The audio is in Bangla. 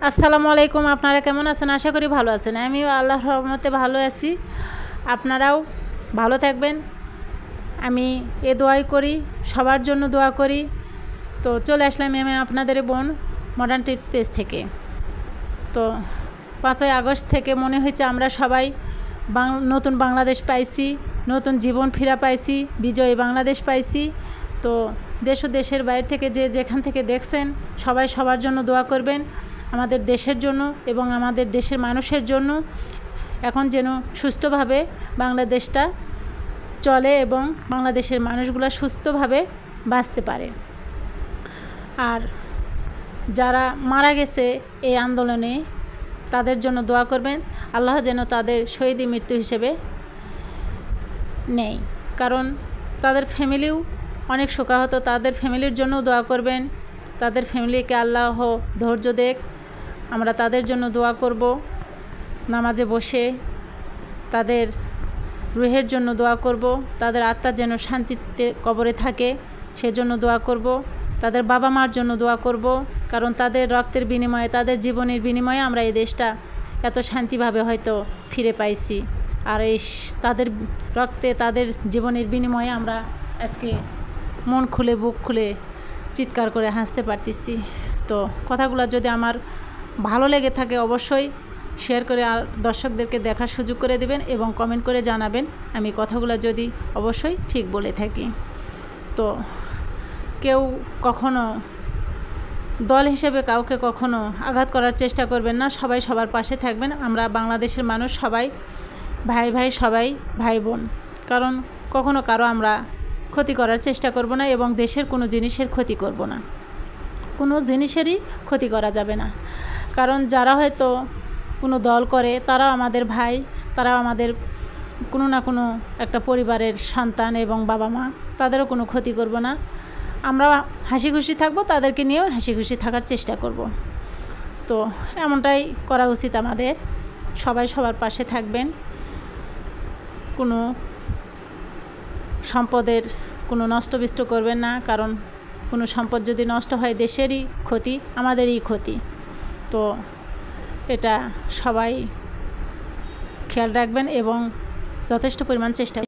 আসসালামু আলাইকুম। আপনারা কেমন আছেন? আশা করি ভালো আছেন। আমিও আল্লাহর রহমতে ভালো আছি। আপনারাও ভালো থাকবেন, আমি এ দোয়াই করি, সবার জন্য দোয়া করি। তো চলে আসলাম আমি আপনাদের বোন মডার্ন টিপস পেজ থেকে। তো 5ই আগস্ট থেকে মনে হয়েছে আমরা সবাই নতুন বাংলাদেশ পাইছি, নতুন জীবন ফিরা পাইছি, বিজয়ী বাংলাদেশ পাইছি। তো দেশ ও দেশের বাইরে থেকে যে যেখান থেকে দেখছেন সবাই সবার জন্য দোয়া করবেন, আমাদের দেশের জন্য এবং আমাদের দেশের মানুষের জন্য। এখন যেন সুষ্ঠুভাবে বাংলাদেশটা চলে এবং বাংলাদেশের মানুষগুলো সুস্থভাবে বাঁচতে পারে। আর যারা মারা গেছে এই আন্দোলনে তাদের জন্য দোয়া করবেন, আল্লাহ যেন তাদের শহীদি মৃত্যু হিসেবে নেয়। কারণ তাদের ফ্যামিলিও অনেক শোকাহত, তাদের ফ্যামিলির জন্য দোয়া করবেন। তাদের ফ্যামিলিকে আল্লাহ ধৈর্য দেখ, আমরা তাদের জন্য দোয়া করব। নামাজে বসে তাদের রুহের জন্য দোয়া করব, তাদের আত্মা যেন শান্তিতে কবরে থাকে সেজন্য দোয়া করব। তাদের বাবা মার জন্য দোয়া করব, কারণ তাদের রক্তের বিনিময়ে, তাদের জীবনের বিনিময়ে আমরা এই দেশটা এত শান্তিভাবে হয়তো ফিরে পাইছি। আর এই তাদের রক্তে, তাদের জীবনের বিনিময়ে আমরা আজকে মন খুলে, বুক খুলে চিৎকার করে হাসতে পারতেছি। তো কথাগুলো যদি আমার ভালো লেগে থাকে অবশ্যই শেয়ার করে আর দর্শকদেরকে দেখার সুযোগ করে দেবেন এবং কমেন্ট করে জানাবেন আমি কথাগুলো যদি অবশ্যই ঠিক বলে থাকি। তো কেউ কখনো দল হিসেবে কাউকে কখনো আঘাত করার চেষ্টা করবেন না, সবাই সবার পাশে থাকবেন। আমরা বাংলাদেশের মানুষ সবাই ভাই ভাই, সবাই ভাই বোন। কারণ কখনো কারো আমরা ক্ষতি করার চেষ্টা করব না এবং দেশের কোনো জিনিসের ক্ষতি করব না, কোনো জিনিসেরই ক্ষতি করা যাবে না। কারণ যারা হয়তো কোনো দল করে তারাও আমাদের ভাই, তারাও আমাদের কোনো না কোনো একটা পরিবারের সন্তান এবং বাবা মা, তাদেরও কোনো ক্ষতি করব না। আমরা হাসি খুশি থাকবো, তাদেরকে নিয়েও হাসি খুশি থাকার চেষ্টা করব। তো এমনটাই করা উচিত আমাদের। সবাই সবার পাশে থাকবেন, কোনো সম্পদের কোনো নষ্টবিষ্ট করবেন না। কারণ কোনো সম্পদ যদি নষ্ট হয় দেশেরই ক্ষতি, আমাদেরই ক্ষতি। তো এটা সবাই খেয়াল রাখবেন এবং যথেষ্ট পরিমাণ চেষ্টা